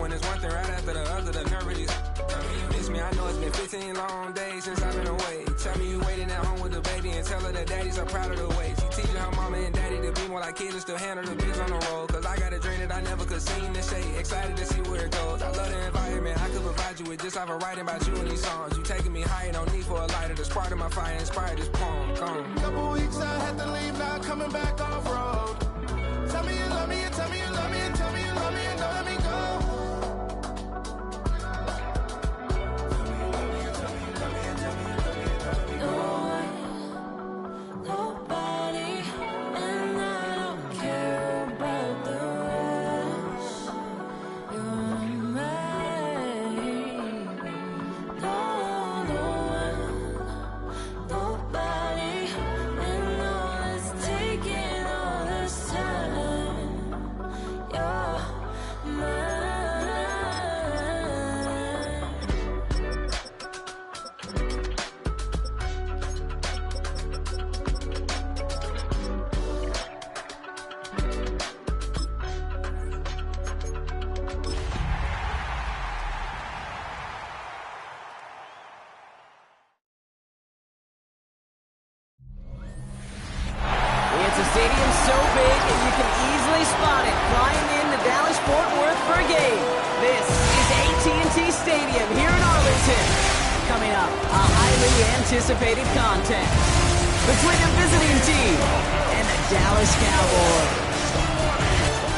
when it's one thing right after the other. The nerve of these. You miss me, I know it's been 15 long days since I've been away. Tell me you waiting at home with the baby and tell her that daddy's so proud of the way. She teaching her mama and daddy to be more like kids and still handle the biz on the road. Cause I got a dream that I never could see in the shade. Excited to see where it goes. I love the environment I could provide you with just off of writing about you in these songs. You taking me higher, no need for a lighter. The spark of my fire inspired this poem. Gone. Couple weeks I had to leave, now coming back off road. Tell me you love me, and tell me you love me, and tell me you love me, and don't let me go. Stadium so big that you can easily spot it flying in to Dallas-Fort Worth for a game. This is AT&T Stadium here in Arlington. Coming up, a highly anticipated contest between a visiting team and the Dallas Cowboys.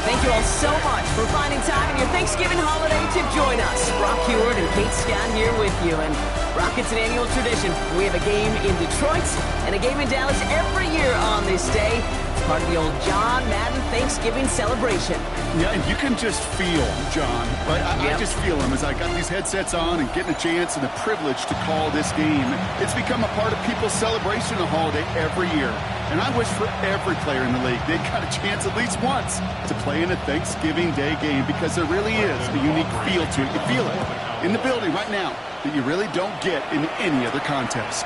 Thank you all so much for finding time in your Thanksgiving holiday to join us. Brock Huard and Kate Scott here with you. And Brock, it's an annual tradition. We have a game in Detroit and a game in Dallas every year on this day. Part of the old John Madden Thanksgiving celebration. Yeah, and you can just feel John. I just feel him as I got these headsets on and getting a chance and the privilege to call this game. It's become a part of people's celebration of holiday every year. And I wish for every player in the league they got a chance at least once to play in a Thanksgiving Day game, because there really is a unique feel to it. You feel it in the building right now that you really don't get in any other contest.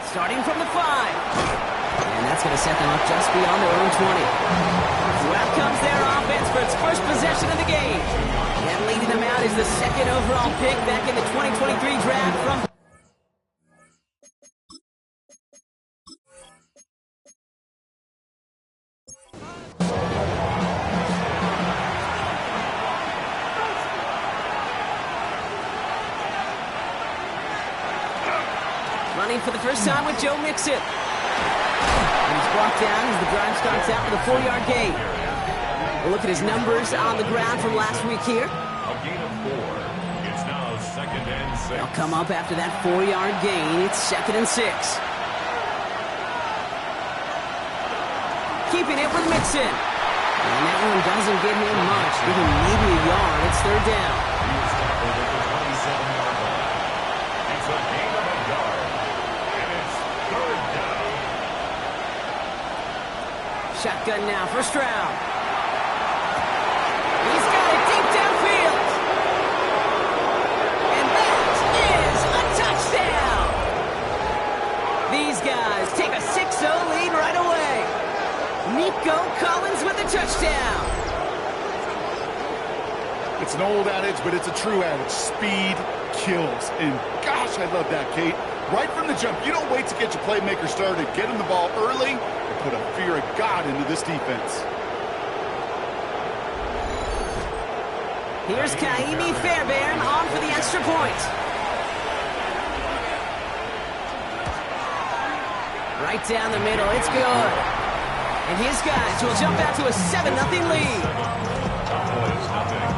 Starting from the 5. And that's going to set them up just beyond their own 20. Well comes their offense for its first possession of the game. And leading them out is the second overall pick back in the 2023 draft from... Running for the first time with Joe Mixon. And he's brought down as the drive starts out with a 4-yard gain. We'll look at his numbers on the ground from last week here. A gain of 4. It's now 2nd and 6. They'll come up after that 4-yard gain. It's 2nd and 6. Keeping it with Mixon. And that one doesn't get him much. Give him maybe a yard. It's 3rd down. He is tackled at the 27-yard line. It's a gain of a yard. And it's 3rd down. Shotgun now, first round. He's got it deep downfield. And that is a touchdown. These guys take a 6-0 lead right away. Nico Collins with a touchdown. It's an old adage, but it's a true adage. Speed kills. And gosh, I love that, Kate. Right from the jump, you don't wait to get your playmaker started. Get him the ball early and put a fear of God into this defense. Here's Kaimi Fairbairn on for the extra point. Right down the middle, it's good. And his guys will jump out to a 7-0 lead. Cowboys nothing.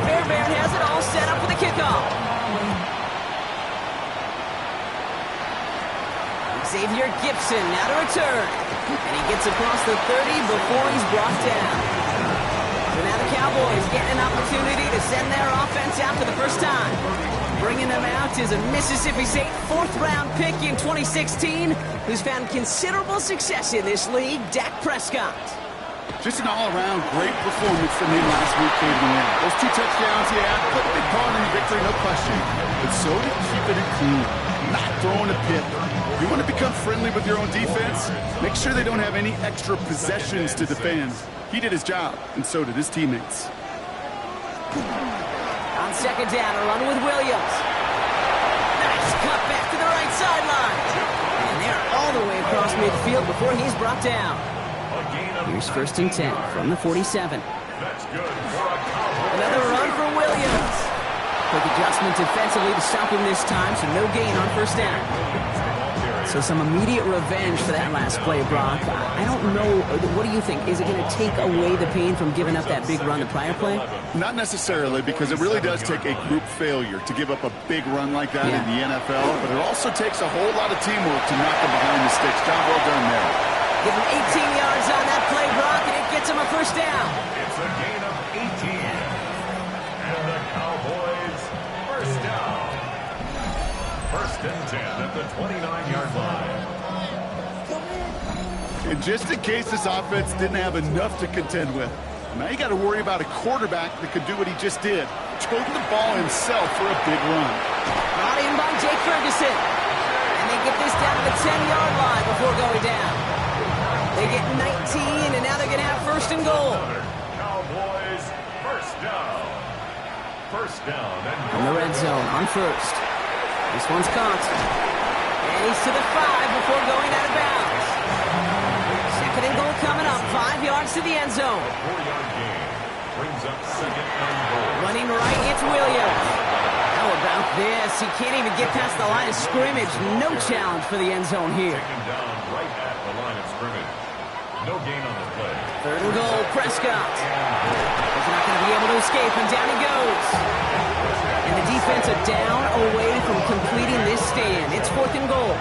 Fairbairn has it all set up for the kickoff. Xavier Gipson now to return. And he gets across the 30 before he's brought down. So now the Cowboys getting an opportunity to send their offense out for the first time. Bringing them out is a Mississippi State 4th-round pick in 2016 who's found considerable success in this league, Dak Prescott. Just an all-around great performance from him last week, Cade. Those 2 touchdowns, yeah, played a big part in the victory, no question. But so did keeping it clean, not throwing a pick. You want to become friendly with your own defense? Make Make sure they don't have any extra possessions to defend. He did his job, and so did his teammates. On second down, a run with Williams. Nice cut back to the right sideline. And they're all the way across midfield before he's brought down. Here's 1st and 10 from the 47. Another run for Williams. Quick adjustment defensively to stop him this time, so no gain on 1st down. So some immediate revenge for that last play, Brock. I don't know. What do you think? Is it going to take away the pain from giving up that big run the prior play? Not necessarily, because it really does take a group failure to give up a big run like that in the NFL, but it also takes a whole lot of teamwork to knock them behind the sticks. Job well done there. Give him 18 yards on that play, Brock, and it gets him a 1st down. It's a gain of 18. And the Cowboys, 1st down. 1st and 10 at the 29-yard line. And just in case this offense didn't have enough to contend with, now you got to worry about a quarterback that could do what he just did. Tote the ball himself for a big run. Brought in by Jake Ferguson. And they get this down to the 10-yard line before going down. They get 19, and now they're going to have 1st and goal. Cowboys, 1st down. 1st down. In the red zone on 1st. This one's caught. And he's to the 5 before going out of bounds. 2nd and goal coming up. 5 yards to the end zone. 4-yard gain. Brings up 2nd and goal. Running right, it's Williams. How about this? He can't even get past the line of scrimmage. No challenge for the end zone here. Taken down right at the line of scrimmage. No gain on the play. 3rd and goal, Prescott. He's not going to be able to escape, and down he goes. And the defense are down away from completing this stand. It's 4th and goal.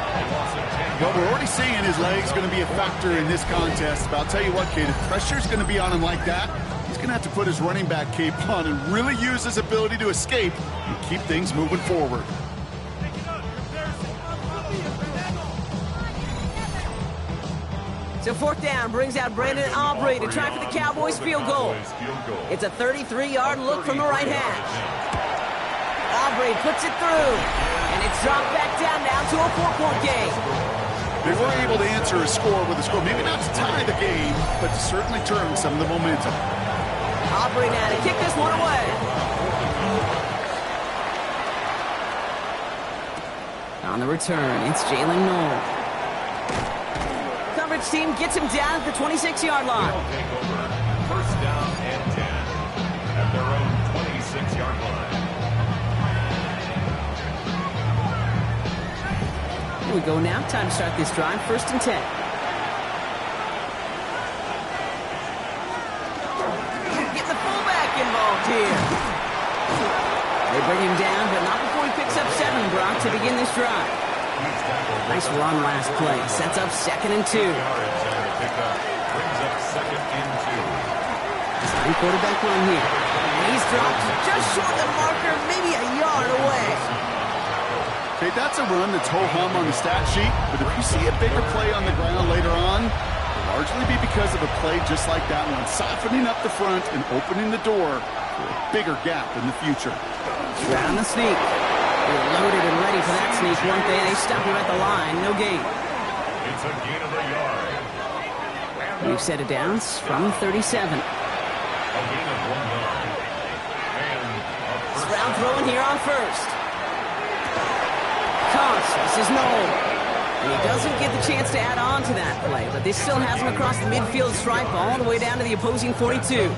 Well, we're already seeing his legs going to be a factor in this contest. But I'll tell you what, kid, if pressure's going to be on him like that, he's going to have to put his running back cape on and really use his ability to escape and keep things moving forward. So 4th down brings out Brandon Aubrey to try for the Cowboys field goal. It's a 33-yard look from the right hash. Aubrey puts it through, and it's dropped back down now to a 4-point game. They were able to answer a score with a score, maybe not to tie the game, but to certainly turn some of the momentum. Aubrey now to kick this one away. On the return, it's Jalen Noel. Coverage team gets him down at the 26-yard line. They'll take over 1st down and 10 at their own 26-yard line. Here we go now. Time to start this drive. 1st and 10. Get the fullback involved here. They bring him down, but not before he picks up 7, Brock, to begin this drive. Nice run last play. Sets up 2nd and 2. Brings up 2nd and 2. Starting quarterback run here. And he's dropped just short of the marker, maybe a yard away. Okay, that's a run that's ho-hum on the stat sheet, but if you see a bigger play on the ground later on, it'll largely be because of a play just like that one, softening up the front and opening the door for a bigger gap in the future. Right on the sneak. They're loaded and ready for that sneak, weren't they? They stop him at the line. No gain. It's a gain of a yard. We've set it down from 37. A gain of 1 yard. And It's round throwing here on 1st. This is Noel. And he doesn't get the chance to add on to that play, but this still has him across the midfield stripe all the way down to the opposing 42.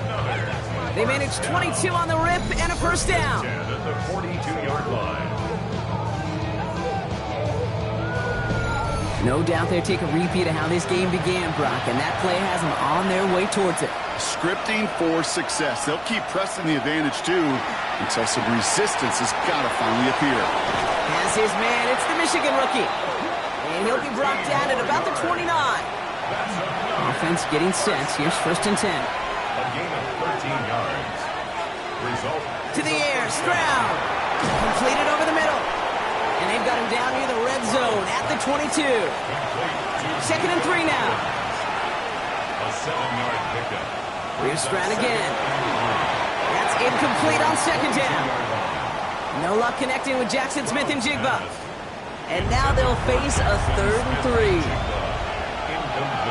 They managed 22 on the rip and a 1st down. at the 42-yard line. No doubt they'll take a repeat of how this game began, Brock, and that play has them on their way towards it. Scripting for success. They'll keep pressing the advantage, too, until some resistance has got to finally appear. As his man, it's the Michigan rookie. And he'll be brought down at about the 29. Offense getting set. Here's 1st and 10. A gain of 13 yards. Result. To the air, Stroud. Completed over the middle. And they've got him down near the red zone at the 22. 2nd and 3 now. A 7-yard pickup. Here's Stroud again. That's incomplete on 2nd down. No luck connecting with Jackson Smith and Jigba. And now they'll face a 3rd and 3. Incomplete.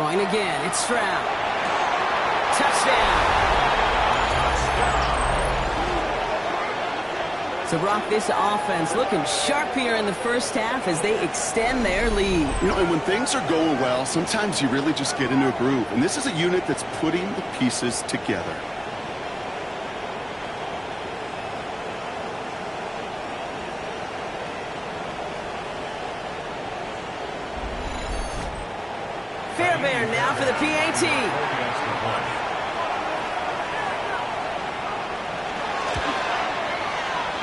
Throwing again, it's Stroud. Touchdown. So, Brock, this offense looking sharp here in the first half as they extend their lead. You know, and when things are going well, sometimes you really just get into a groove. And this is a unit that's putting the pieces together. Fairbairn now for the PAT.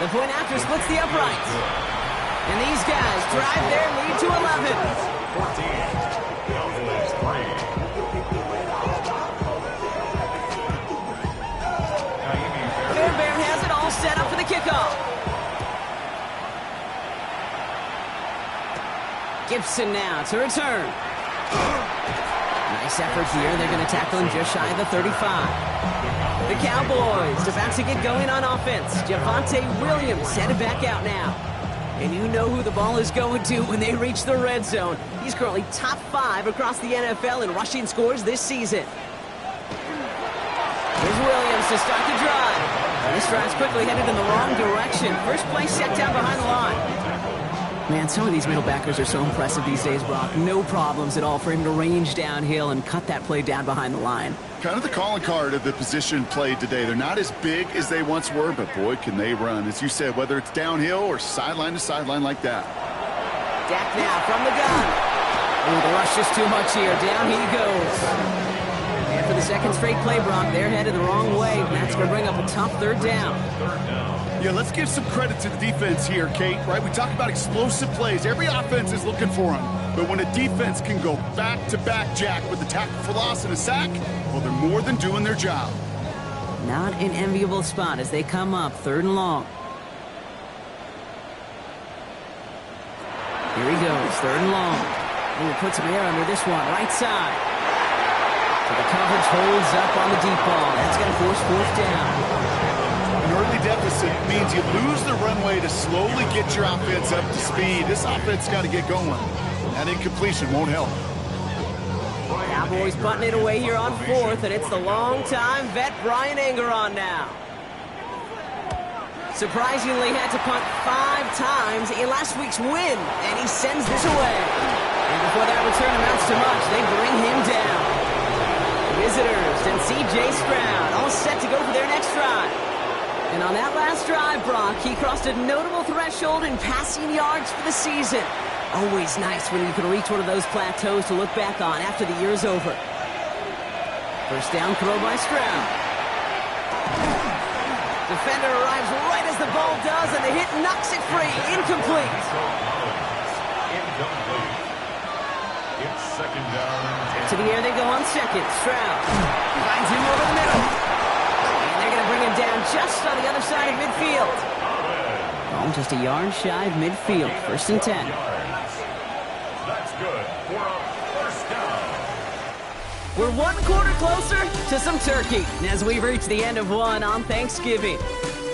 The point after splits the uprights. And these guys drive their lead to 11. 14. Cowboys 3. Fairbairn has it all set up for the kickoff. Gibson now to return. Nice effort here. They're going to tackle him just shy of the 35. The Cowboys about to get going on offense. Javonte Williams headed back out now. And you know who the ball is going to when they reach the red zone. He's currently top 5 across the NFL in rushing scores this season. Here's Williams to start the drive. And this drive's quickly headed in the wrong direction. First play set down behind the line. Man, some of these middle backers are so impressive these days, Brock. No problems at all for him to range downhill and cut that play down behind the line. Kind of the calling card of the position played today. They're not as big as they once were, but boy, can they run. As you said, whether it's downhill or sideline to sideline like that. Dak now from the gun. Oh, the rush is too much here. Down he goes. And for the second straight play, Brock, they're headed the wrong way. And that's going to bring up a tough third down. Yeah, let's give some credit to the defense here, Kate, right? We talk about explosive plays. Every offense is looking for them. But when a defense can go back-to-back, Jack, with a tackle for loss and a sack, well, they're more than doing their job. Not an enviable spot as they come up third and long. Here he goes, third and long. He puts some air under this one, right side. So the coverage holds up on the deep ball. That's going to force fourth down. An early deficit means you lose the runway to slowly get your offense up to speed. This offense got to get going. That incompletion won't help. Cowboys butting it away here on fourth, and it's the long-time vet Bryan Anger on now. Surprisingly had to punt 5 times in last week's win, and he sends this away. And before that return amounts to much, they bring him down. Visitors and C.J. Stroud all set to go for their next drive. And on that last drive, Brock, he crossed a notable threshold in passing yards for the season. Always nice when you can reach one of those plateaus to look back on after the year's over. First down throw by Stroud. Defender arrives right as the ball does, and the hit knocks it free. Incomplete. Incomplete. It's second down. To the air they go on second. Stroud finds him over the middle. And they're going to bring him down just on the other side of midfield. Oh, just a yard shy of midfield. First and 10. That's good for a first down. We're one quarter closer to some turkey as we reach the end of one on Thanksgiving.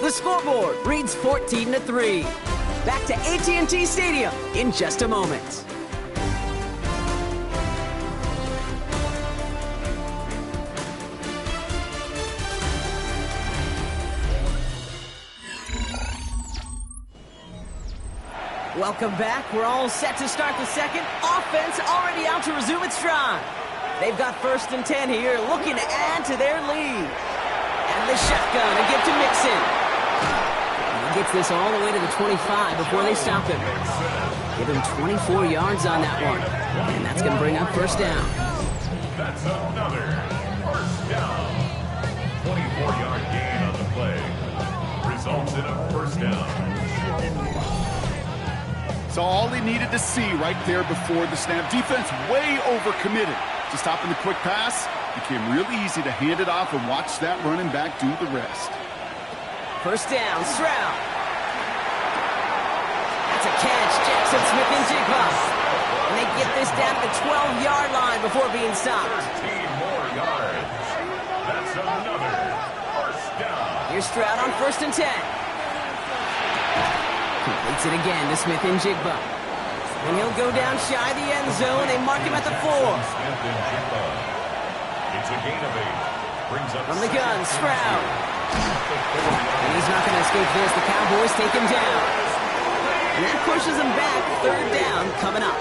The scoreboard reads 14-3. Back to AT&T Stadium in just a moment. Welcome back. We're all set to start the second. Offense already out to resume its drive. They've got first and 10 here, looking to add to their lead. And the shotgun to give to Mixon. He gets this all the way to the 25 before they stop him. Give him 24 yards on that one. And that's going to bring up first down. That's another first down. 24-yard gain on the play. Results in a first down. So all they needed to see right there before the snap. Defense way overcommitted to stopping the quick pass. Became really easy to hand it off and watch that running back do the rest. First down, Stroud. That's a catch. Jackson Smith-Njigba. And they get this down to the 12-yard line before being stopped. 13 more yards. That's another first down. Here's Stroud on first and 10. Completes it again to Smith-Njigba. And he'll go down shy of the end zone. They mark him at the 4. It's a gain of 8. Brings up from the gun, Stroud. And he's not going to escape this. The Cowboys take him down. And that pushes him back. 3rd down coming up.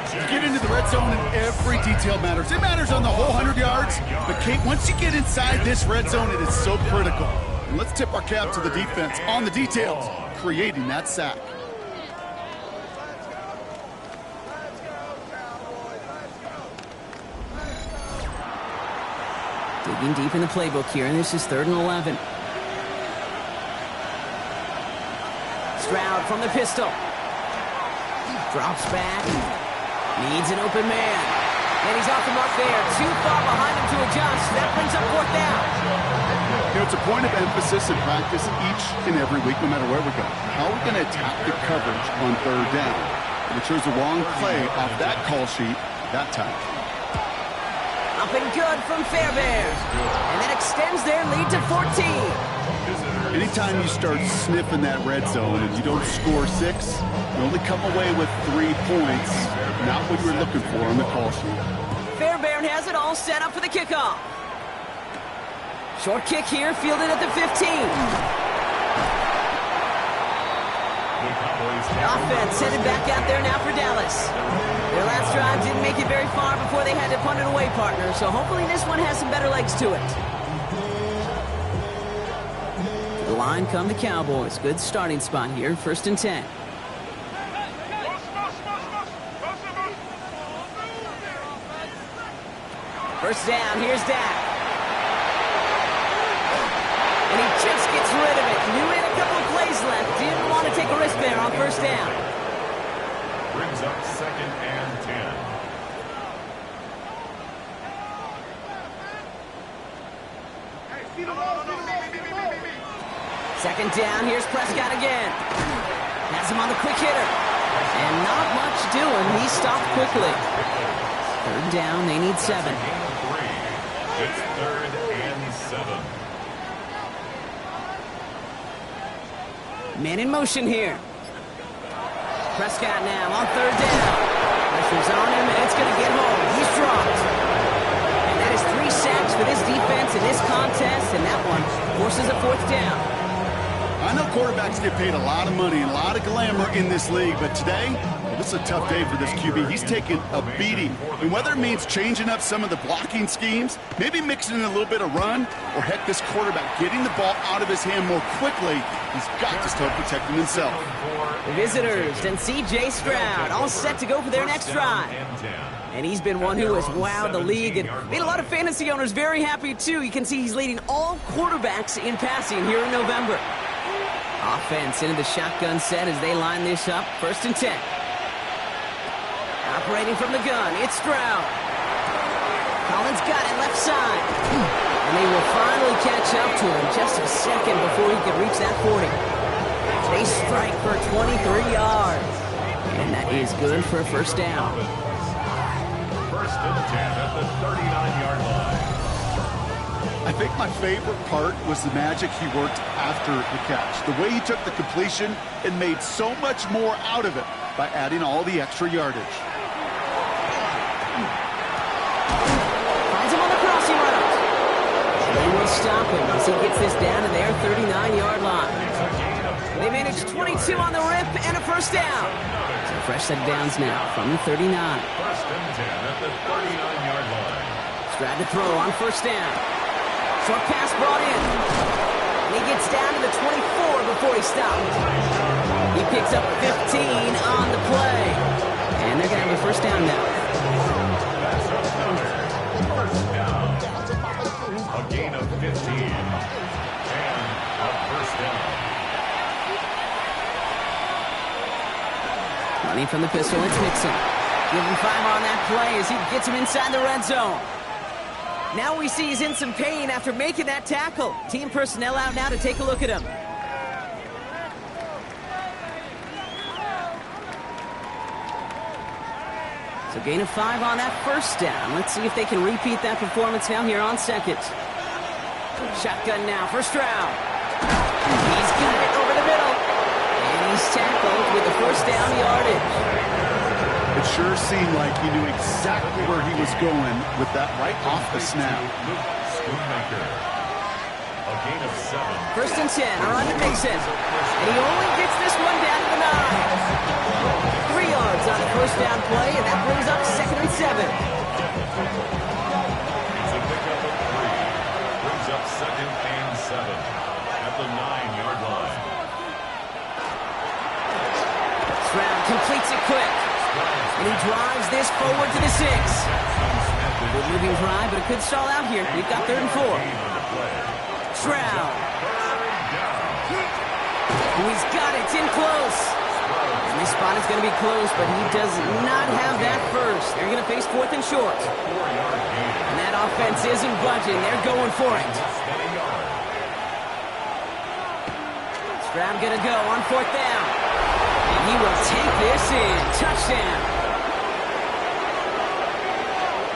You get into the red zone and every detail matters. It matters on the whole 100 yards. But, Kate, once you get inside this red zone, it is so critical. And let's tip our cap to the defense on the details, creating that sack. Digging deep in the playbook here, and this is 3rd and 11. Stroud from the pistol. Drops back. Needs an open man. And he's off the mark there. Too far behind him to adjust. That brings up 4th down. You know, it's a point of emphasis in practice each and every week, no matter where we go. How are we going to attack the coverage on 3rd down? We chose the wrong play off that call sheet that time. Up and good from Fairbairn. And that extends their lead to 14. Anytime you start sniffing that red zone and you don't score 6, you only come away with 3 points. Not what you were looking for on the call sheet. Fairbairn has it all set up for the kickoff. Short kick here, fielded at the 15. Offense headed back out there now for Dallas. Their last drive didn't make it very far before they had to punt it away, partner. So hopefully this one has some better legs to it. To the line come the Cowboys. Good starting spot here, 1st and 10. First down, here's Dak. And he just gets rid of it. Knew he had a couple of plays left. Didn't want to take a risk there on 1st down. Brings up 2nd and 10. Second down, here's Prescott again. Has him on the quick hitter. And not much doing. He stopped quickly. 3rd down, they need 7. It's 3rd and 7. Man in motion here. Prescott now on 3rd down. Pressure's on him, and it's going to get home. He's dropped. And that is 3 sacks for this defense in this contest, and that one forces a 4th down. I know quarterbacks get paid a lot of money and a lot of glamour in this league, but today, well, this is a tough day for this QB. He's taking a beating. And whether it means changing up some of the blocking schemes, maybe mixing in a little bit of run, or heck, this quarterback getting the ball out of his hand more quickly, he's got to start protecting himself. The visitors and C.J. Stroud all set to go for their next drive. And he's been one who has wowed the league and made a lot of fantasy owners very happy, too. You can see he's leading all quarterbacks in passing here in November. Offense into the shotgun set as they line this up. 1st and 10. Operating from the gun, it's Stroud. Collins got it left side. And they will finally catch up to him just a second before he can reach that 40. They strike for 23 yards. And that is good for a 1st down. 1st and 10 at the 39-yard line. I think my favorite part was the magic he worked after the catch. The way he took the completion and made so much more out of it by adding all the extra yardage. Finds him on the crossing route. They will stop him as he gets this down to their 39-yard line. They managed 22 on the rip and a 1st down. So fresh set of downs now from the 39. 1st and 10 at the 39-yard line. Stroud to throw on 1st down. Short pass brought in. And he gets down to the 24 before he stopped. He picks up 15 on the play. And they're going to have a 1st down now. That's another 1st down. A gain of 15. And a 1st down. Running from the pistol, it's Mixon. Give him 5 on that play as he gets him inside the red zone. Now we see he's in some pain after making that tackle. Team personnel out now to take a look at him. So gain of 5 on that 1st down. Let's see if they can repeat that performance now here on 2nd. Shotgun now for Stroud. He's got it over the middle. And he's tackled with the 1st down yardage. seemed like he knew exactly where he was going with that right off the snap. A gain of 7. First and 10, around to Mixon. And he only gets this one down to the 9. 3 yards on the first down play, and that brings up 2nd and 7. It's a pickup of 3. Brings up 2nd and 7 at the 9-yard line. Stroud completes it quick. And he drives this forward to the 6. Good moving drive, but it could stall out here. We've got 3rd and 4. Stroud. He's got it. It's in close. And this spot is going to be close, but he does not have that first. They're going to face 4th and short. And that offense isn't budging. They're going for it. Stroud going to go on 4th down. And he will take this in. Touchdown.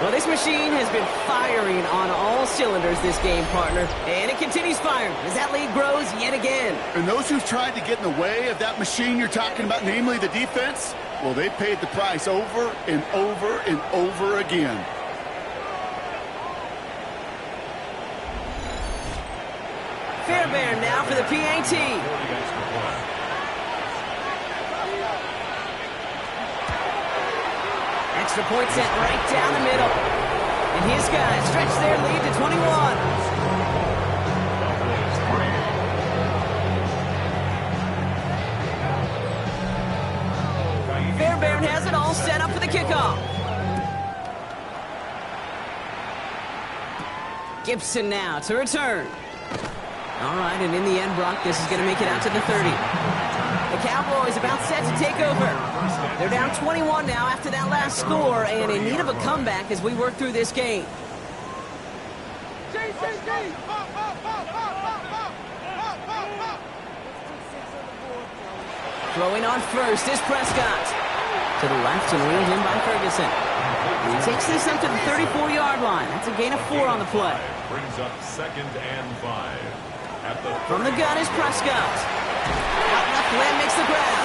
Well, this machine has been firing on all cylinders this game, partner. And it continues firing as that lead grows yet again. And those who've tried to get in the way of that machine you're talking about, namely the defense, well, they paid the price over and over and over again. Fairbairn now for the PAT. Extra point set right down the middle. And his guys stretch their lead to 21. Fairbairn has it all set up for the kickoff. Gibson now to return. All right, and in the end, Brock, this is going to make it out to the 30. The Cowboys about set to take over. They're down 21 now after that last score and in need of a comeback as we work through this game. Throwing on first is Prescott. To the left and reeled in by Ferguson. And he takes this up to the 34-yard line. That's a gain of 4 on the play. Brings up 2nd and 5. From the gun is Prescott. Out left, Lamb makes the grab.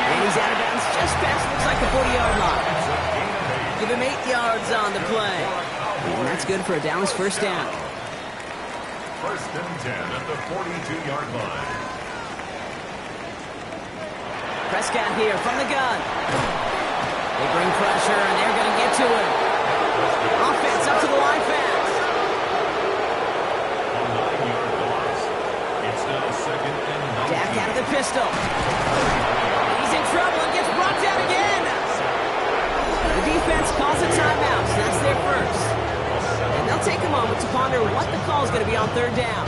And he's out of bounds just past, looks like the 40-yard line. Give him 8 yards on the play. And that's good for a Dallas first down. 1st and 10 at the 42-yard line. Prescott here from the gun. They bring pressure, and they're going to get to him. Offense up to the line fast. Dak out of the pistol. He's in trouble and gets brought down again. The defense calls a timeout. So that's their first. And they'll take a moment to ponder what the call is going to be on 3rd down.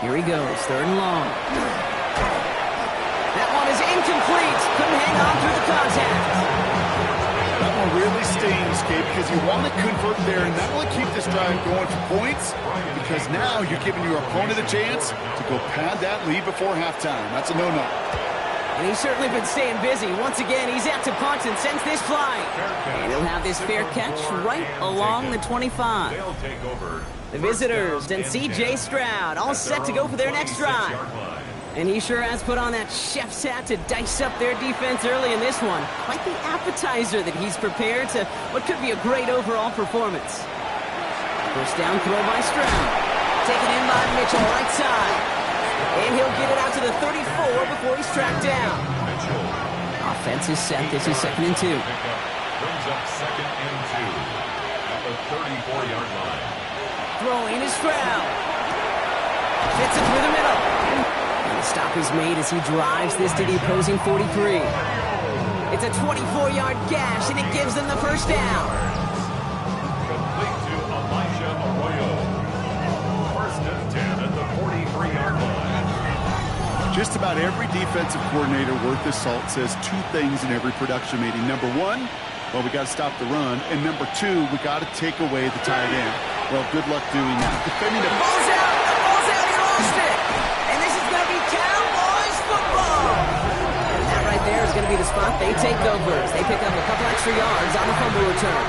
Here he goes, 3rd and long. That one is incomplete. Couldn't hang on through the contact. That one really stings, Gabe, because you want to convert there and not only keep this drive going for points, because now you're giving your opponent a chance to go pad that lead before halftime. That's a no-no. And he's certainly been staying busy. Once again, he's out to punt and sends this flying. And he'll have this fair catch right along the 25. The visitors and C.J. Stroud all set to go for their next drive. And he sure has put on that chef's hat to dice up their defense early in this one. Quite the appetizer that he's prepared to what could be a great overall performance. First down throw by Stroud. Taken in by Mitchell, right side. And he'll get it out to the 34 before he's tracked down. Offense is set. This is 2nd and 2. Brings up 2nd and 2 at the 34-yard line. Throwing is Stroud. Fits it through the middle. And the stop is made as he drives this to the opposing 43. It's a 24-yard gash, and it gives them the first down. Complete to Elijah Arroyo. 1st and 10 at the 43-yard line. Just about every defensive coordinator worth his salt says 2 things in every production meeting. Number 1, well, we got to stop the run. And number 2, we got to take away the tight end. Well, good luck doing that. Defending the ball's out. The ball's out. He lost it. And this is going to be Cowboys football. And that right there is going to be the spot they take over as they pick up a couple extra yards on the fumble return.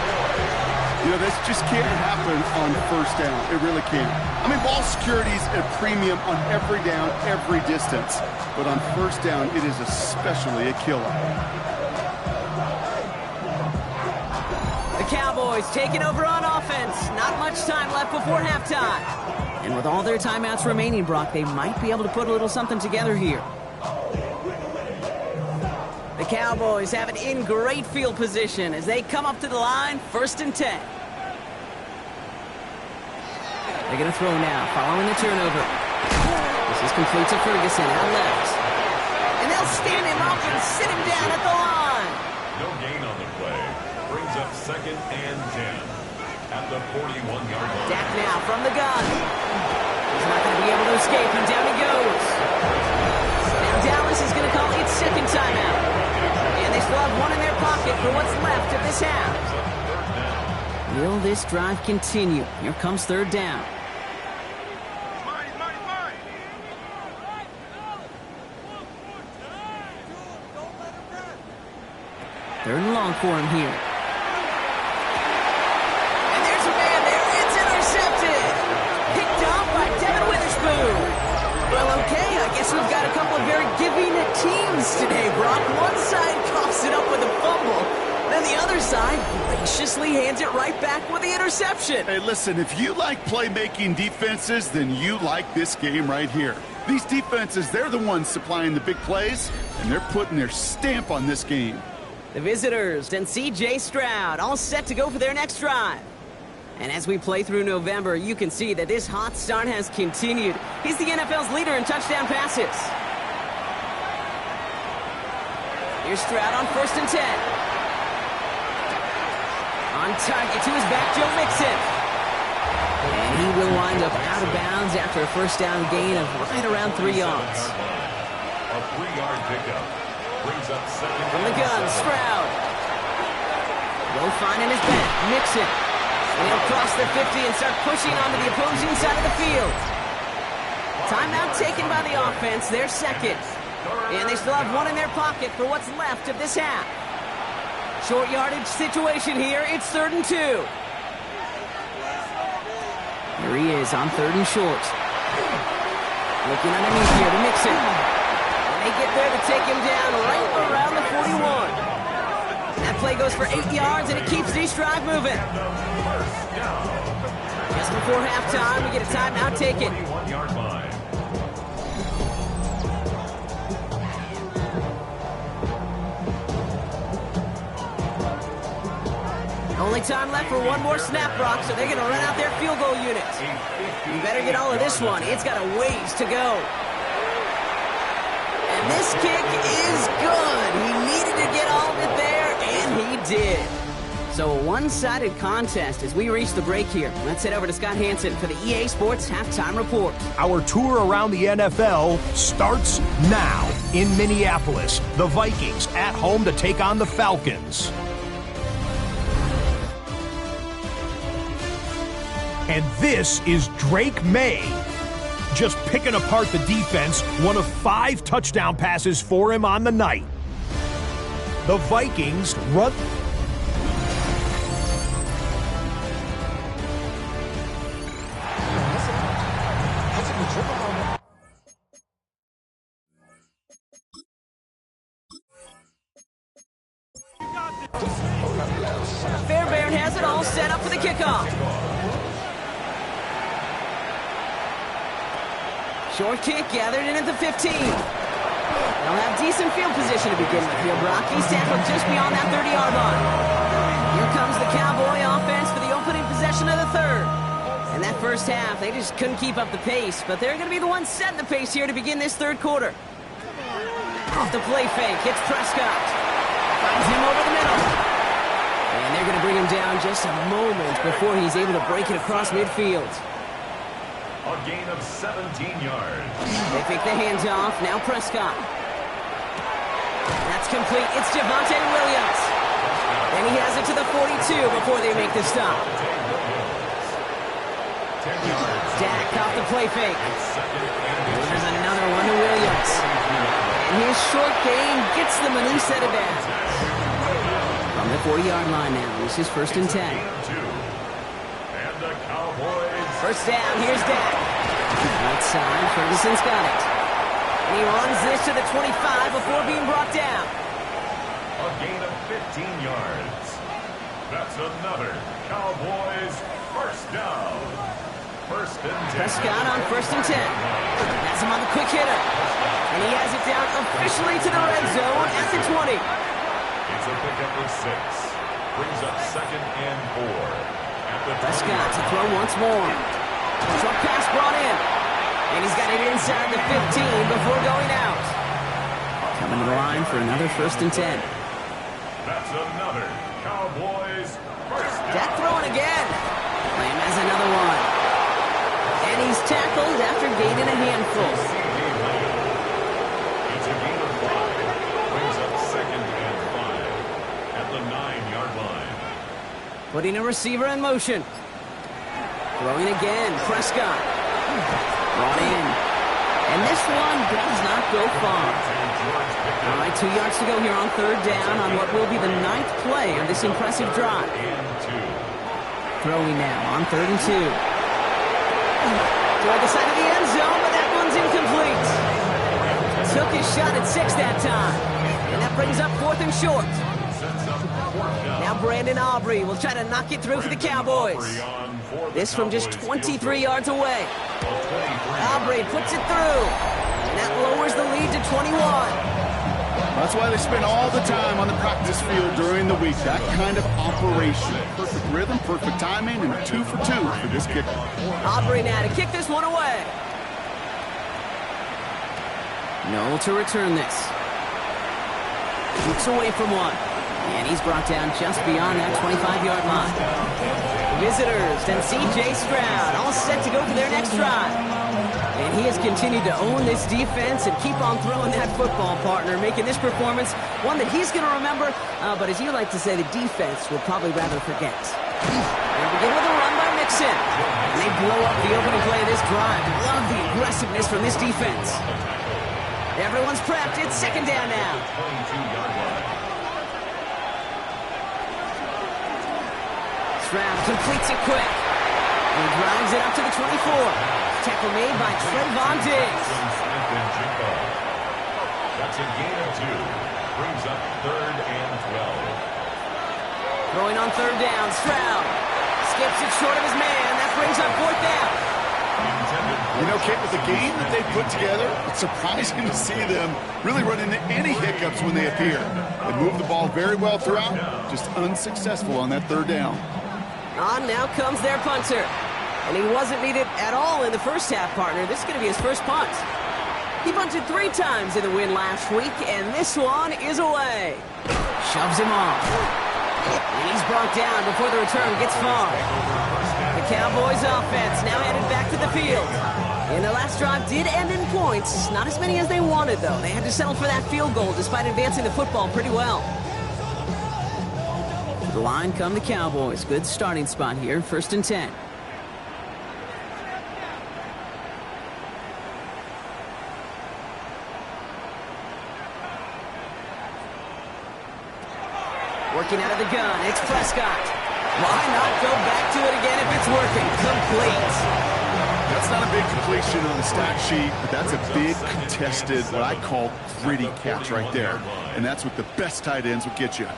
You know, this just can't happen on first down. It really can't. I mean, ball security is a premium on every down, every distance. But on first down, it is especially a killer. The Cowboys taking over on offense. Not much time left before halftime. And with all their timeouts remaining, Brock, they might be able to put a little something together here. The Cowboys have it in great field position as they come up to the line, 1st and 10. They're going to throw now, following the turnover. This is complete to Ferguson, out left. And they'll stand him up and sit him down at the line. No gain on the play. Brings up 2nd and 10 at the 41-yard line. Dak now from the gun. He's not going to be able to escape, and down he goes. Now Dallas is going to call its 2nd timeout. And they still have one in their pocket for what's left of this half. Will this drive continue? Here comes 3rd down. Third and long for him here. And there's a man there. It's intercepted. Picked off by Devin Witherspoon. Well, okay, I guess we've got a couple of very giving teams today, Brock. One side coughs it up with a fumble. Then the other side graciously hands it right back with the interception. Hey, listen, if you like playmaking defenses, then you like this game right here. These defenses, they're the ones supplying the big plays, and they're putting their stamp on this game. The visitors and C.J. Stroud all set to go for their next drive. And as we play through November, you can see that this hot start has continued. He's the NFL's leader in touchdown passes. Here's Stroud on 1st and 10. On target to his back, Joe Mixon. And he will wind up out of bounds after a 1st down gain of right around 3 yards. A 3-yard pickup. Brings up 2nd. From the gun, Stroud. Will find in his back, Mixon. And he'll cross the 50 and start pushing onto the opposing side of the field. Timeout taken by the offense, their 2nd. And they still have one in their pocket for what's left of this half. Short yardage situation here. It's 3rd and 2. Here he is on 3rd and short. Looking underneath here to Mixon. And they get there to take him down right around the 41. That play goes for 8 yards, and it keeps this drive moving. Just before halftime, we get a timeout taken. 41-yard line. Only time left for one more snap, Brock, so they're going to run out their field goal unit. You better get all of this one. It's got a ways to go. And this kick is good. He needed to get all of it there, and he did. So a one-sided contest as we reach the break here. Let's head over to Scott Hansen for the EA Sports Halftime Report. Our tour around the NFL starts now in Minneapolis. The Vikings at home to take on the Falcons. And this is Drake May. Just picking apart the defense, one of 5 touchdown passes for him on the night. The Vikings run... Fairbairn has it all set up for the kickoff. Short kick gathered in at the 15. They'll have decent field position to begin with here. Brock, he's tackled just beyond that 30-yard line. Here comes the Cowboy offense for the opening possession of the 3rd. In that first half, they just couldn't keep up the pace, but they're going to be the ones setting the pace here to begin this 3rd quarter. Off the play fake, hits Prescott. Finds him over the middle. And they're going to bring him down just a moment before he's able to break it across midfield. A gain of 17 yards. They pick the hands off. Now Prescott. That's complete. It's Javonte Williams. And he has it to the 42 before they make the stop. 10 yards. Dak off the play fake. There's another one to Williams. And his short gain gets them a new set of downs. From the 40-yard line now. This is 1st and 10. the Cowboys. First down, here's Dak. Right side, Ferguson's got it. And he runs this to the 25 before being brought down. A gain of 15 yards. That's another Cowboys first down. First and 10. Prescott on first and 10. Has him on the quick hitter. And he has it down officially to the red zone at the 20. It's a pickup of 6. Brings up second and 4. At the Prescott to throw once more. Short pass brought in. And he's got it inside the 15 before going out. Coming to the line for another first and 10. That's another Cowboys first down. Dak throwing again. Lamb has another one. And he's tackled after gaining a handful. It's a gain of 5. Brings up second and 5 at the 9-yard line. Putting a receiver in motion. Throwing again. Prescott. Brought in. And this one does not go far. All right, 2 yards to go here on third down on what will be the 9th play of this impressive drive. Throwing now on 3rd and 2. Toward the side of the end zone, but that one's incomplete. Took his shot at 6 that time. And that brings up 4th and short. Now Brandon Aubrey will try to knock it through for the Cowboys. This from just 23 yards away. Aubrey puts it through. And that lowers the lead to 21. That's why they spend all the time on the practice field during the week. That kind of operation. Perfect rhythm, perfect timing, and 2 for 2 for this kicker. Aubrey now to kick this one away. Noel to return this. Shoots away from one. And he's brought down just beyond that 25-yard line. Visitors and C.J. Stroud all set to go for their next drive. And he has continued to own this defense and keep on throwing that football, partner, making this performance one that he's going to remember, but as you like to say, the defense will probably rather forget. They begin with a run by Mixon. And they blow up the opening play of this drive. Love the aggressiveness from this defense. Everyone's prepped. It's second down now. Stroud completes it quick. He drives it up to the 24. Tackle made by Trayvon Diggs. That's a gain of 2. Brings up 3rd and 12. Throwing on third down. Stroud skips it short of his man. That brings up 4th down. You know, Kate, with the game that they put together, it's surprising to see them really run into any hiccups when they appear. They move the ball very well throughout, just unsuccessful on that third down. On now comes their punter. And he wasn't needed at all in the first half, partner. This is going to be his first punt. He punted 3 times in the win last week, and this one is away. Shoves him off. And he's brought down before the return gets far. The Cowboys offense now headed back to the field. And the last drive did end in points. Not as many as they wanted, though. They had to settle for that field goal despite advancing the football pretty well. To the line come the Cowboys. Good starting spot here. 1st and 10. Working out of the gun, it's Prescott. Why not go back to it again if it's working? Complete. That's not a big completion on the stat sheet, but that's a big contested, what I call gritty catch right there. And that's what the best tight ends will get you. Up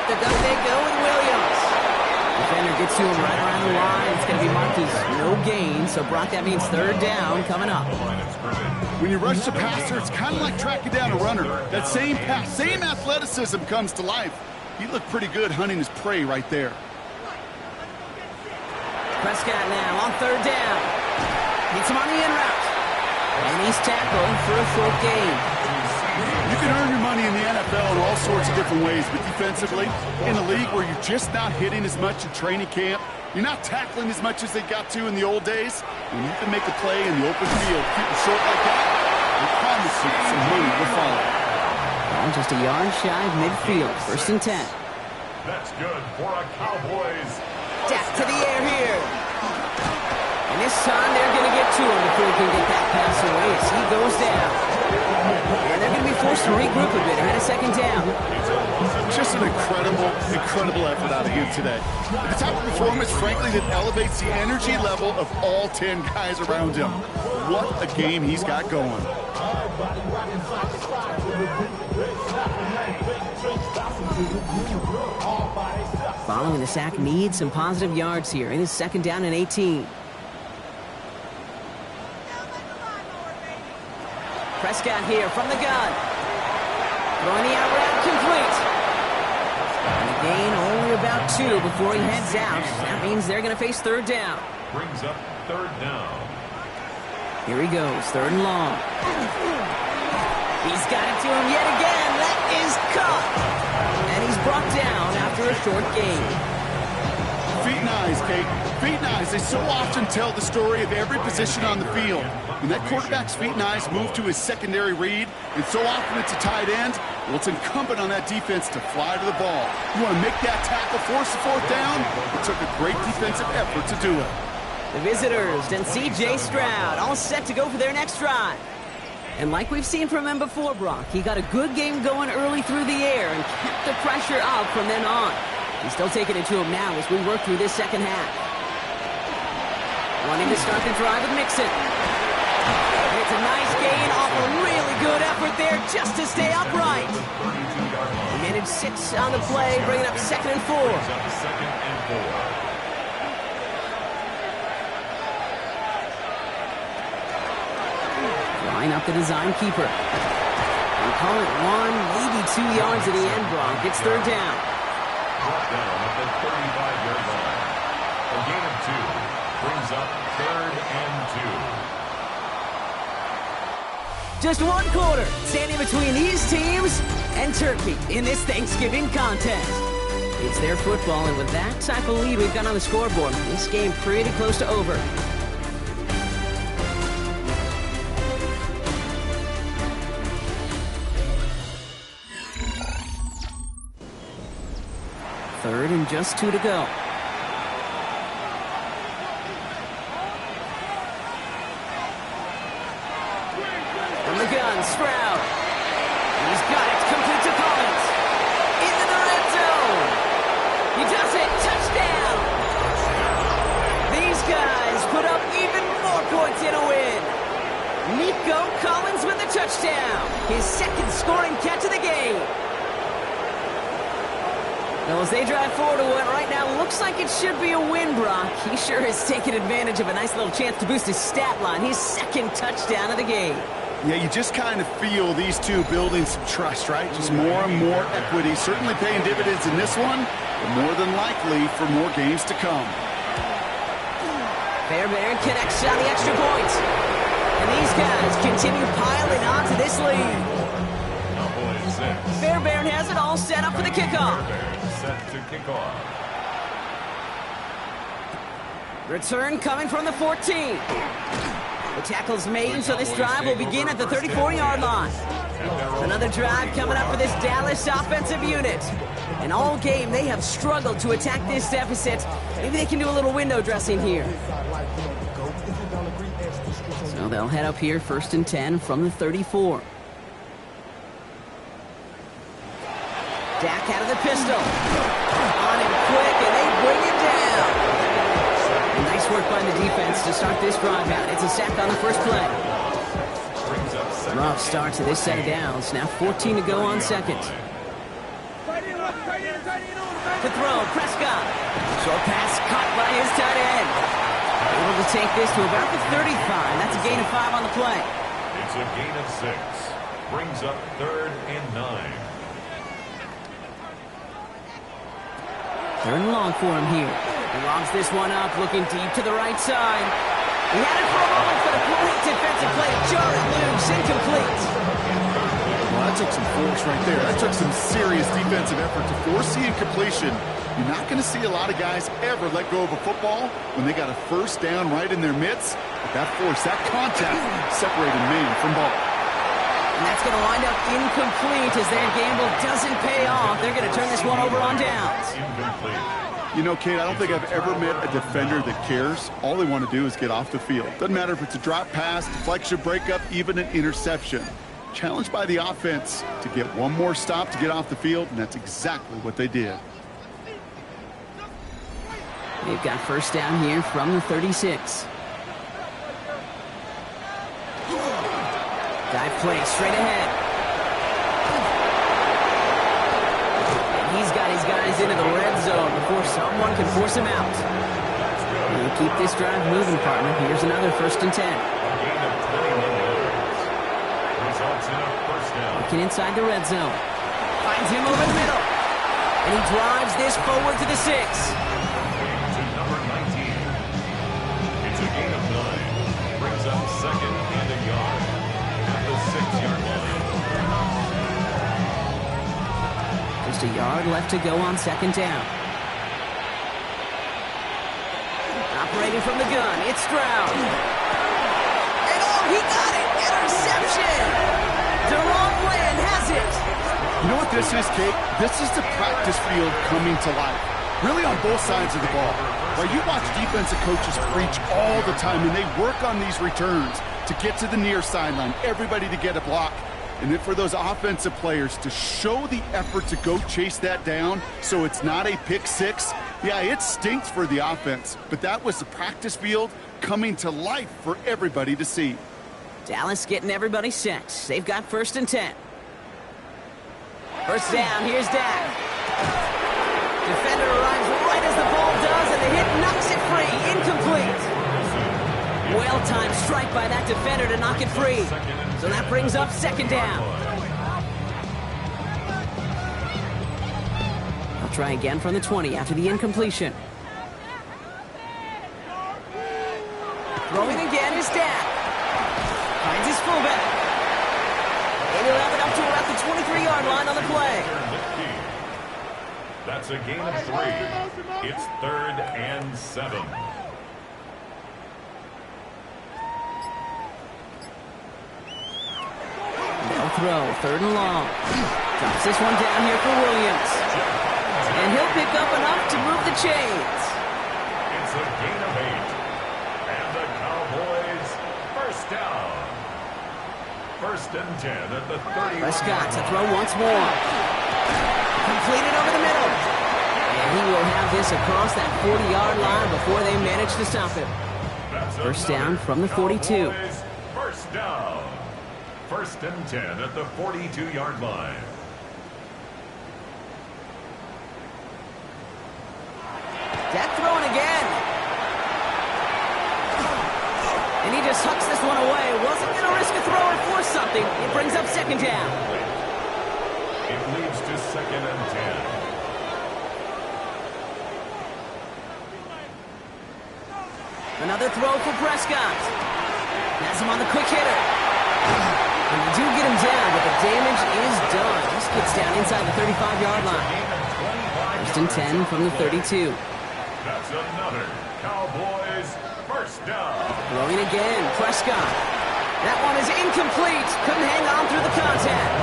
the gut they go with Williams. Defender gets to him right around the line. It's going to be marked as no gain, so Brock, that means 3rd down coming up. When you rush the passer, it's kind of like tracking down a runner. That same pass, same athleticism comes to life. He looked pretty good hunting his prey right there. Prescott now on 3rd down. Gets him on the in route. And he's tackled for a short gain. You can earn your money in the NFL in all sorts of different ways, but defensively, in a league where you're just not hitting as much in training camp, you're not tackling as much as they got to in the old days, when you can make a play in the open field, keep it short like that, I promise you some money will follow. Well, just a yard shy of midfield. 1st and 10. That's good for a Cowboys. Dak to the air here. And this time they're going to get to him before he can get that pass away as he goes down. And they're going to be forced to regroup a bit ahead of second down. Just an incredible effort out of him today. The type of performance, frankly, that elevates the energy level of all 10 guys around him. What a game he's got going. Following the sack needs some positive yards here. It is second down and 18. Prescott here from the gun. Throwing the out route complete. And a gain only about 2 before he heads out. That means they're going to face third down. Brings up third down. Here he goes, third and long. He's got it to him yet again. That is caught. And he's brought down after a short gain. Feet and eyes, Kate. Feet and eyes. They so often tell the story of every position on the field. When that quarterback's feet and eyes move to his secondary read, and so often it's a tight end, well, it's incumbent on that defense to fly to the ball. You want to make that tackle, force the fourth down? It took a great defensive effort to do it. The visitors and C.J. Stroud all set to go for their next drive. And like we've seen from him before, Brock, he got a good game going early through the air and kept the pressure up from then on. He's still taking it to him now as we work through this second half. Wanting to start the drive with Mixon. It's a nice gain off a really good effort there just to stay upright. He managed 6 on the play, bringing up second and 4. Line up the design keeper. We call it 1, maybe 2 yards at the end, Brock. It's third down. Brought down at the 35-yard line. A gain of 2 brings up third and 2. Just 1 quarter standing between these teams and Turkey in this Thanksgiving contest. It's their football, and with that type of lead we've got on the scoreboard, this game pretty close to over. Third and just 2 to go. From the gun, Stroud. He's got it, complete to Collins. Into the red zone. He does it, touchdown. These guys put up even more points in a win. Nico Collins with the touchdown. His second scoring catch of the game. Well, as they drive forward to what right now looks like it should be a win, Brock, he sure has taken advantage of a nice little chance to boost his stat line. His second touchdown of the game. Yeah, you just kind of feel these two building some trust, right? Just more and more equity. Certainly paying dividends in this one, but more than likely for more games to come. Fairbairn connects on the extra point. And these guys continue piling on to this lead. Fairbairn has it all set up for the kickoff. Set to kick off. Return coming from the 14. The tackle's made, so this drive will begin at the 34-yard line. Another drive coming up for this Dallas offensive unit. And all game, they have struggled to attack this deficit. Maybe they can do a little window dressing here. So they'll head up here, 1st and 10 from the 34. Dak out of the pistol. On him quick, and they bring him down. And nice work by the defense to start this drive out. It's a sack on the first play. Rough start to this set of downs. Now 14 to go on second. To throw, Prescott. Short pass caught by his tight end. Able to take this to about the 35. That's a gain of 5 on the play. It's a gain of 6. Brings up 3rd and 9. 3rd and long for him here. He logs this one up, looking deep to the right side. He had it for a moment, but a great defensive play. Jarred loose, incomplete. Well, that took some force right there. That took some serious defensive effort to force the incompletion. You're not going to see a lot of guys ever let go of a football when they got a first down right in their midst. But that force, that contact, separated man from ball. And that's going to wind up incomplete as their gamble doesn't pay off. They're going to turn this one over on downs. Incomplete. You know, Kate, I don't think I've ever met a defender that cares. All they want to do is get off the field. Doesn't matter if it's a drop pass, deflection, breakup, even an interception. Challenged by the offense to get one more stop to get off the field, and that's exactly what they did. They've got first down here from the 36. Dive play straight ahead. And he's got his guys into the red zone before someone can force him out. And keep this drive moving, partner. Here's another 1st and 10. Looking inside the red zone. Finds him over the middle. And he drives this forward to the 6. Number 19. It's a gain of 9. Brings up 2nd and a yard at the 6-yard line. Just a yard left to go on 2nd down. Operating from the gun, it's Stroud. And oh, he got it! Interception! Deron Bland has it! You know what this is, Kate? This is the practice field coming to life. Really on both sides of the ball. Right, you watch defensive coaches preach all the time, and they work on these returns to get to the near sideline, everybody to get a block. And then for those offensive players to show the effort to go chase that down so it's not a pick 6, yeah, it stinks for the offense. But that was the practice field coming to life for everybody to see. Dallas getting everybody set. They've got 1st and 10. First down, here's Dak. Defender arrives right as the ball does, and the hit knocks it free. Incomplete. Well-timed strike by that defender to knock it free. So that brings up 2nd down. I'll try again from the 20 after the incompletion. Throwing again is Dak. Finds his fullback. And he'll have it up to about the 23-yard line on the play. That's a gain of 3. It's 3rd and 7. They'll throw, 3rd and long. Drops this one down here for Williams. And he'll pick up enough to move the chains. It's a gain of 8. And the Cowboys, first down. 1st and 10 at the 30. Prescott to throw once more. Completed over the middle. And he will have this across that 40-yard line before they manage to stop him. First down from the 42. Cowboys, first down. 1st and 10 at the 42-yard line. Dak throwing again. And he just hucks this one away. Wasn't going to risk a throw or force something. It brings up 2nd down. It leads to 2nd and 10. Another throw for Prescott. Has him on the quick hitter. And you do get him down, but the damage is done. This gets down inside the 35-yard line. 1st and 10 from the 32. That's another Cowboys first down. Throwing again, Prescott. That one is incomplete. Couldn't hang on through the contact.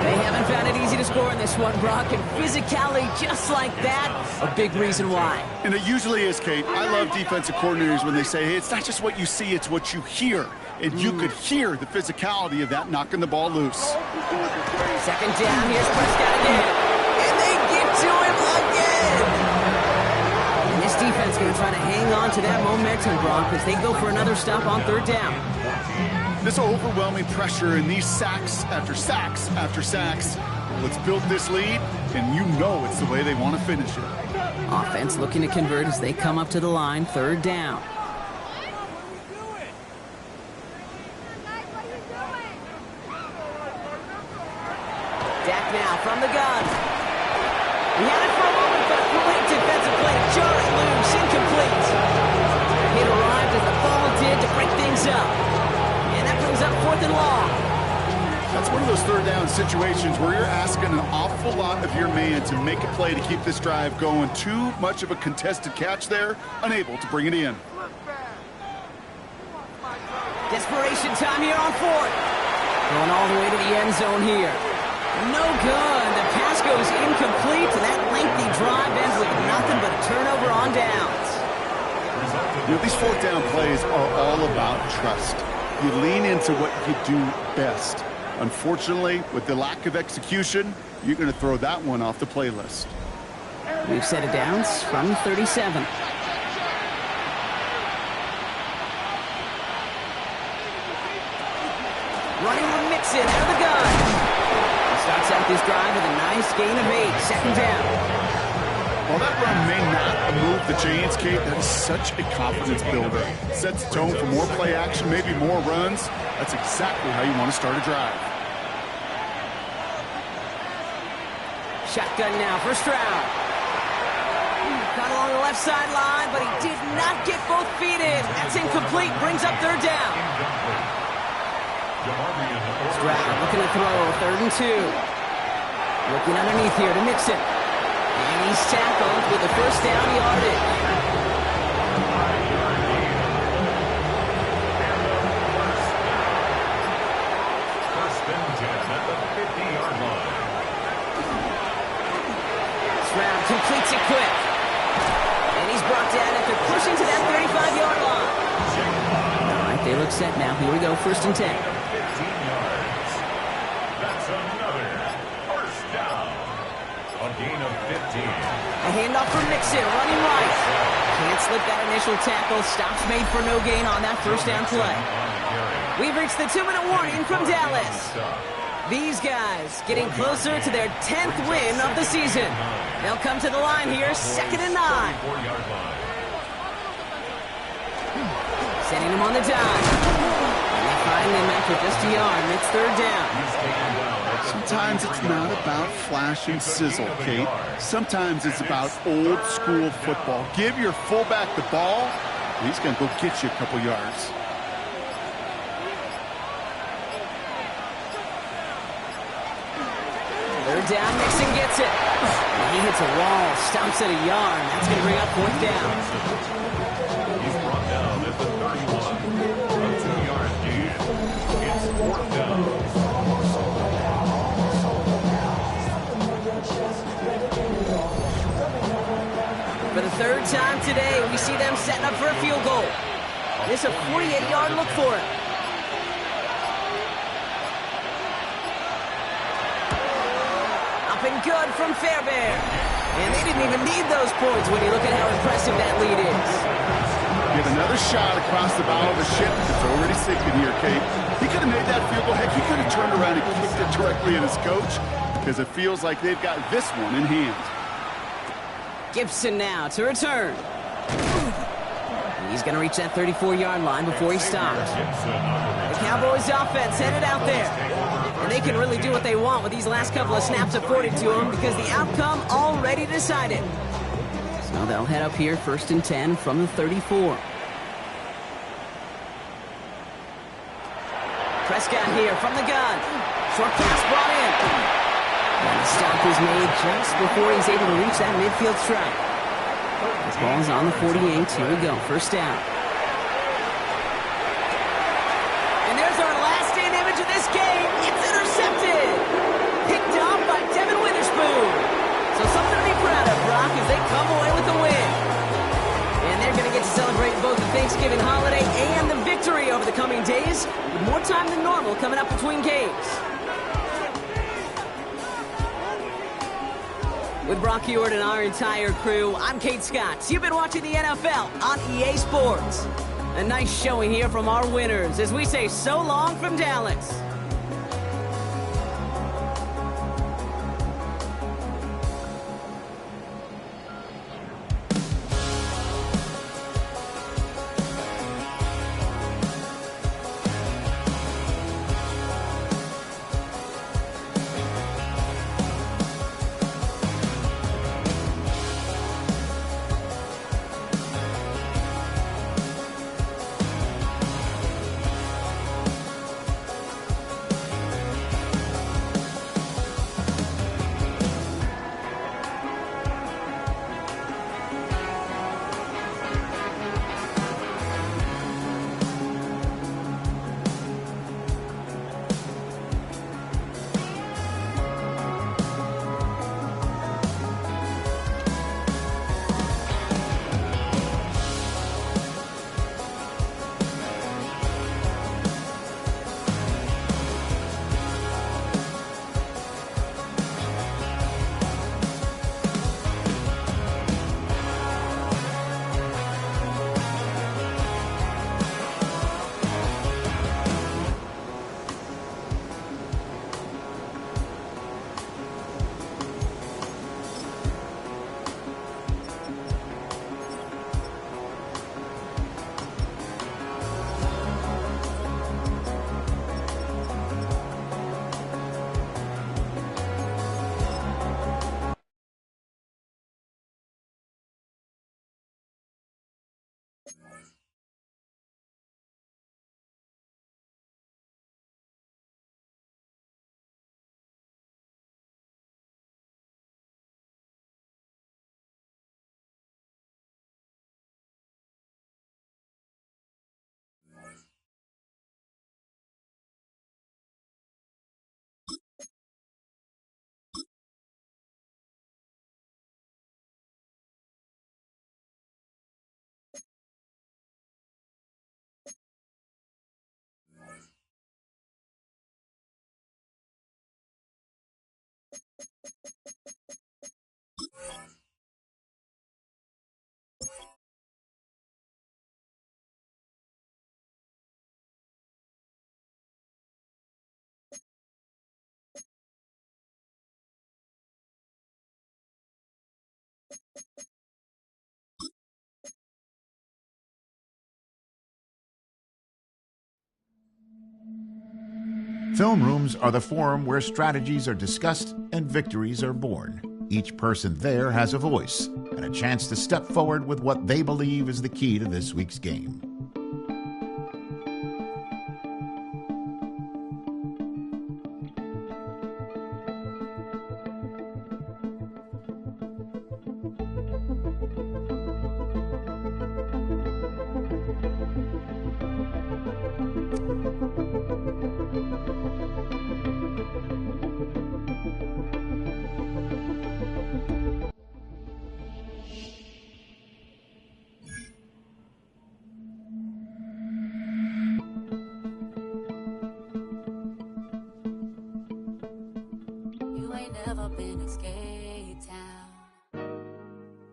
They haven't found it easy to score in this one, Brock, and physicality just like that, a big reason why. And it usually is, Kate. I love defensive coordinators when they say, hey, it's not just what you see, it's what you hear. And you could hear the physicality of that knocking the ball loose. 2nd down, here's Prescott again. And they get to him again. And this defense going to try to hang on to that momentum, Brock, as they go for another stop on 3rd down. This overwhelming pressure and these sacks after sacks after sacks. Let's build this lead, and you know it's the way they want to finish it. Offense looking to convert as they come up to the line, 3rd down. Dak now from the gun. He had it for a moment, but a great defensive play to jar it loose, incomplete. It arrived as the ball did to break things up. And that brings up 4th and long. That's one of those 3rd down situations where you're asking an awful lot of your man to make a play to keep this drive going. Too much of a contested catch there, unable to bring it in. Desperation time here on 4th. Going all the way to the end zone here. No good. The pass goes incomplete, and that lengthy drive ends with nothing but a turnover on downs. You know, these fourth down plays are all about trust. You lean into what you do best. Unfortunately, with the lack of execution, you're going to throw that one off the playlist. We've set it downs from 37. Running with Mixon out of the gun. He starts out this drive with a nice gain of 8. Second down. While that run may not move the chains, Kate, that is such a confidence builder. Sets the tone for more play action, maybe more runs. That's exactly how you want to start a drive. Shotgun now, first round. Got along the left sideline, but he did not get both feet in. That's incomplete, brings up third down. Stroud looking to throw, 3rd and 2. Looking underneath here to Mixon. And he's tackled with the first down yardage. First and 10 at the 50-yard line. Stroud completes it quick. And he's brought down after pushing to that 35-yard line. All right, they look set now. Here we go, 1st and 10. 15 yards. That's another first down. A gain of 15. A handoff for Mixon, running right. Can't slip that initial tackle. Stops made for no gain on that first down play. We've reached the 2-minute warning from Dallas. These guys getting closer to their 10th win of the season. They'll come to the line here, 2nd and 9. Sending him on the dime. And they find him after just a yard, and it's 3rd down. Sometimes it's not about flash and sizzle, Kate. Sometimes it's about old school football. Give your fullback the ball, and he's going to go get you a couple yards. Third down, Mixon gets it. And he hits a wall, stomps at a yard. That's going to bring up 4th down. He's brought down at the 31. A 2-yard gain. It's 4th down. For the 3rd time today, we see them setting up for a field goal. This a 48-yard look for it. Up and good from Fairbairn. And they didn't even need those points when you look at how impressive that lead is. Give another shot across the bow of the ship that's already sinking here, Kate. He could have made that field goal. Heck, he could have turned around and kicked it directly at his coach because it feels like they've got this one in hand. Gibson now to return. He's going to reach that 34-yard line before he stops. The Cowboys offense headed out there. And they can really do what they want with these last couple of snaps afforded to them because the outcome already decided. So they'll head up here, 1st and 10 from the 34. Prescott here from the gun. Short pass brought in. And the stop is made just before he's able to reach that midfield strike. This ball's on the 48. Here we go. 1st down. And there's our last-in image of this game. It's intercepted. Picked off by Devin Witherspoon. So something to be proud of, Brock, as they come away with the win. And they're going to get to celebrate both the Thanksgiving holiday and the victory over the coming days, with more time than normal coming up between games. With Brock Huard and our entire crew, I'm Kate Scott. You've been watching the NFL on EA Sports. A nice showing here from our winners as we say so long from Dallas. Film rooms are the forum where strategies are discussed and victories are born. Each person there has a voice and a chance to step forward with what they believe is the key to this week's game. You ain't never been escaped.